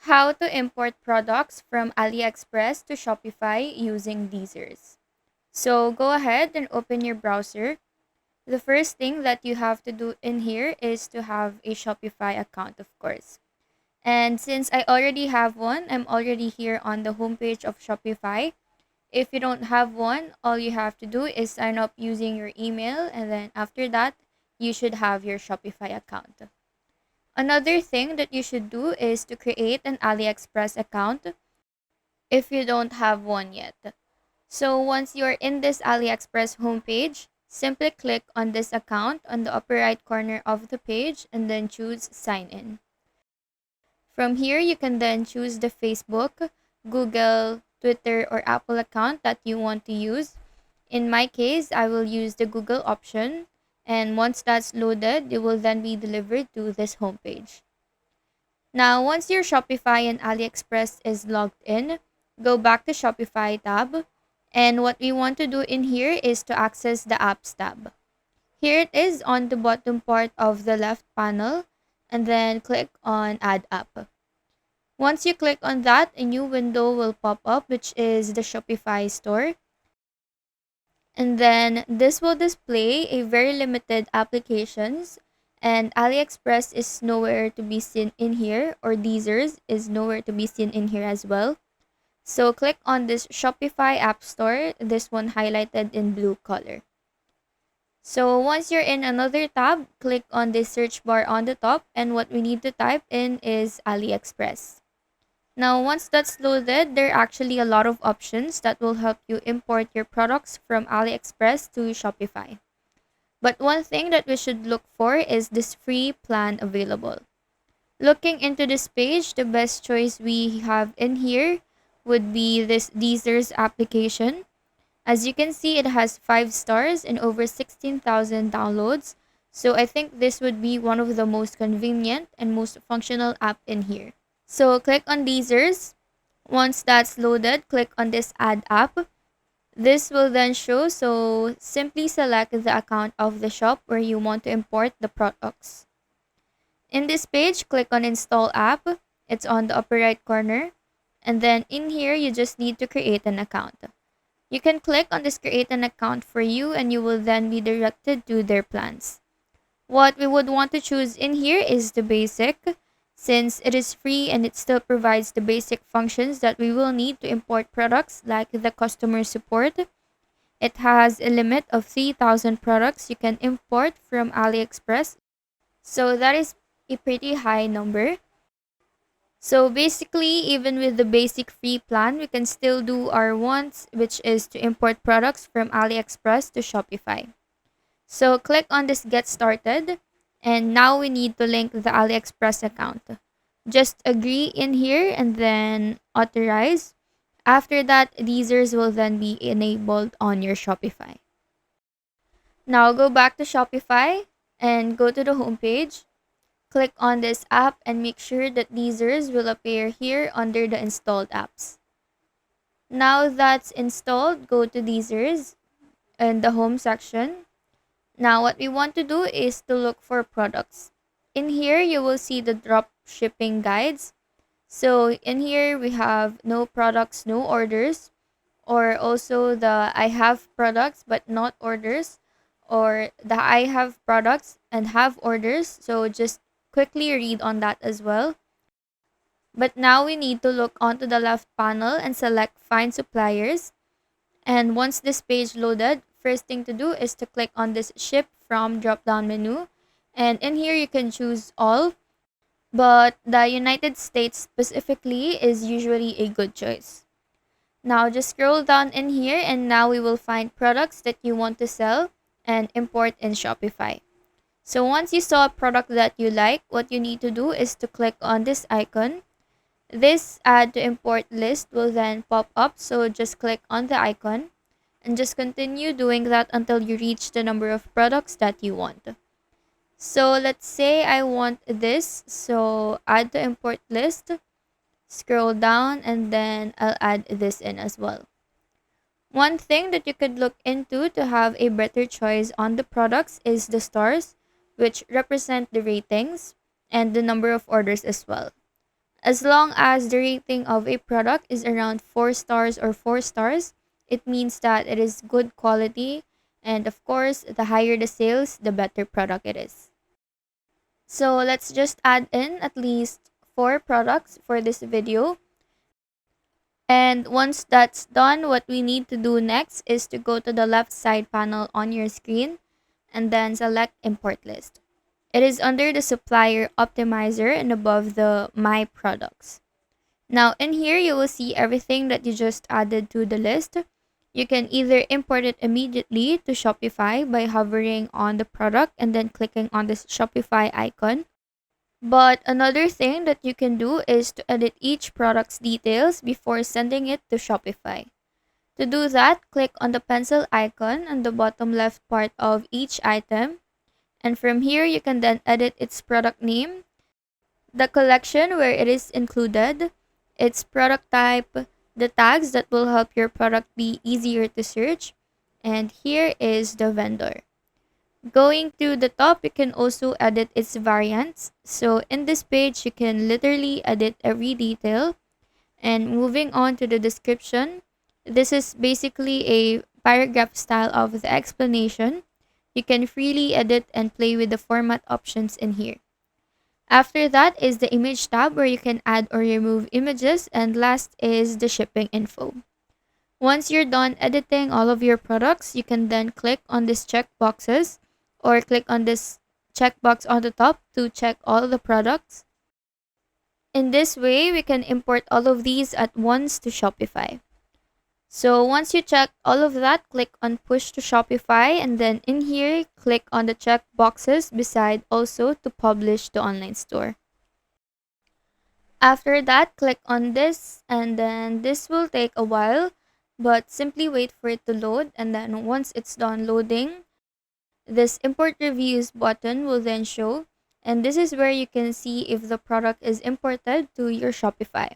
How to import products from Aliexpress to Shopify using Dsers. So go ahead and open your browser. The first thing that you have to do in here is to have a Shopify account, of course. And since I already have one, I'm already here on the homepage of Shopify. If you don't have one, all you have to do is sign up using your email, and then after that, you should have your Shopify account. Another thing that you should do is to create an AliExpress account if you don't have one yet. So once you're in this AliExpress homepage, simply click on this account on the upper right corner of the page and then choose sign in. From here, you can then choose the Facebook, Google, Twitter, or Apple account that you want to use. In my case, I will use the Google option, and once that's loaded, it will then be delivered to this homepage. Now, once your Shopify and AliExpress is logged in, go back to Shopify tab, and what we want to do in here is to access the Apps tab. Here it is on the bottom part of the left panel, and then click on Add App. Once you click on that, a new window will pop up, which is the Shopify store. And then this will display a very limited applications, and AliExpress is nowhere to be seen in here, or Dsers is nowhere to be seen in here as well. So click on this Shopify App Store, this one highlighted in blue color. So once you're in another tab, click on the search bar on the top, and what we need to type in is AliExpress. Now, once that's loaded, there are actually a lot of options that will help you import your products from AliExpress to Shopify. But one thing that we should look for is this free plan available. Looking into this page, the best choice we have in here would be this Dsers application. As you can see, it has 5 stars and over 16,000 downloads. So I think this would be one of the most convenient and most functional app in here. So click on Dsers. Once that's loaded, click on this Add App. This will then show, so simply select the account of the shop where you want to import the products. In this page, click on Install App. It's on the upper right corner. And then in here, you just need to create an account. You can click on this Create an Account for you, and you will then be directed to their plans. What we would want to choose in here is the basic, since it is free and it still provides the basic functions that we will need to import products like the customer support. It has a limit of 3,000 products you can import from AliExpress. So that is a pretty high number. So basically, even with the basic free plan, we can still do our wants, which is to import products from AliExpress to Shopify. So click on this Get Started, and now we need to link the AliExpress account. Just agree in here and then authorize. After that, Dsers will then be enabled on your Shopify. Now go back to Shopify and go to the homepage. Click on this app and make sure that Dsers will appear here under the installed apps. Now that's installed, go to Dsers in the home section. Now what we want to do is to look for products. In here, you will see the drop shipping guides. So in here, we have no products, no orders, or also the I have products but not orders, or the I have products and have orders. So just quickly read on that as well. But now we need to look onto the left panel and select Find Suppliers. And once this page loaded, first thing to do is to click on this Ship From drop-down menu. And in here you can choose all, but the United States specifically is usually a good choice. Now just scroll down in here, and now we will find products that you want to sell and import in Shopify. So once you saw a product that you like, what you need to do is to click on this icon. This Add to Import list will then pop up, so just click on the icon and just continue doing that until you reach the number of products that you want. So let's say I want this, so Add to Import list, scroll down, and then I'll add this in as well. One thing that you could look into to have a better choice on the products is the stars, which represent the ratings, and the number of orders as well. As long as the rating of a product is around 4 stars or 4 stars, it means that it is good quality. And of course, the higher the sales, the better product it is. So let's just add in at least 4 products for this video. And once that's done, what we need to do next is to go to the left side panel on your screen and then select import list. It is under the supplier optimizer and above the my products. Now in here, you will see everything that you just added to the list. You can either import it immediately to Shopify by hovering on the product and then clicking on this Shopify icon. But another thing that you can do is to edit each product's details before sending it to Shopify. To do that, click on the pencil icon on the bottom left part of each item. And from here, you can then edit its product name, the collection where it is included, its product type, the tags that will help your product be easier to search, and here is the vendor. Going to the top, you can also edit its variants. So in this page, you can literally edit every detail. And moving on to the description, this is basically a paragraph style of the explanation. You can freely edit and play with the format options in here. After that is the image tab where you can add or remove images, and last is the shipping info. Once you're done editing all of your products, you can then click on these check boxes or click on this checkbox on the top to check all the products. In this way, we can import all of these at once to Shopify. So once you check all of that, click on push to Shopify, and then in here, click on the check boxes beside also to publish the online store. After that, click on this, and then this will take a while, but simply wait for it to load, and then once it's done loading, this import reviews button will then show, and this is where you can see if the product is imported to your Shopify.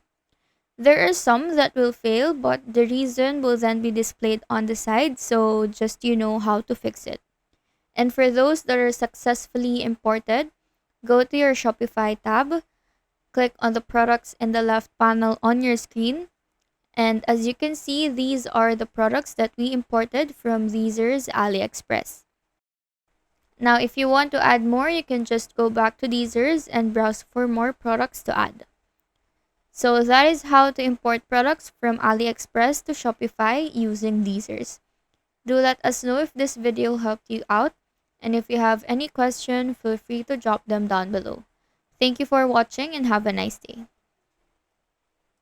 There are some that will fail, but the reason will then be displayed on the side, so just you know how to fix it. And for those that are successfully imported, go to your Shopify tab, click on the products in the left panel on your screen, and as you can see, these are the products that we imported from Dsers Aliexpress. Now, if you want to add more, you can just go back to Dsers and browse for more products to add. So that is how to import products from Aliexpress to Shopify using Dsers. Do let us know if this video helped you out, and if you have any question, feel free to drop them down below. Thank you for watching and have a nice day.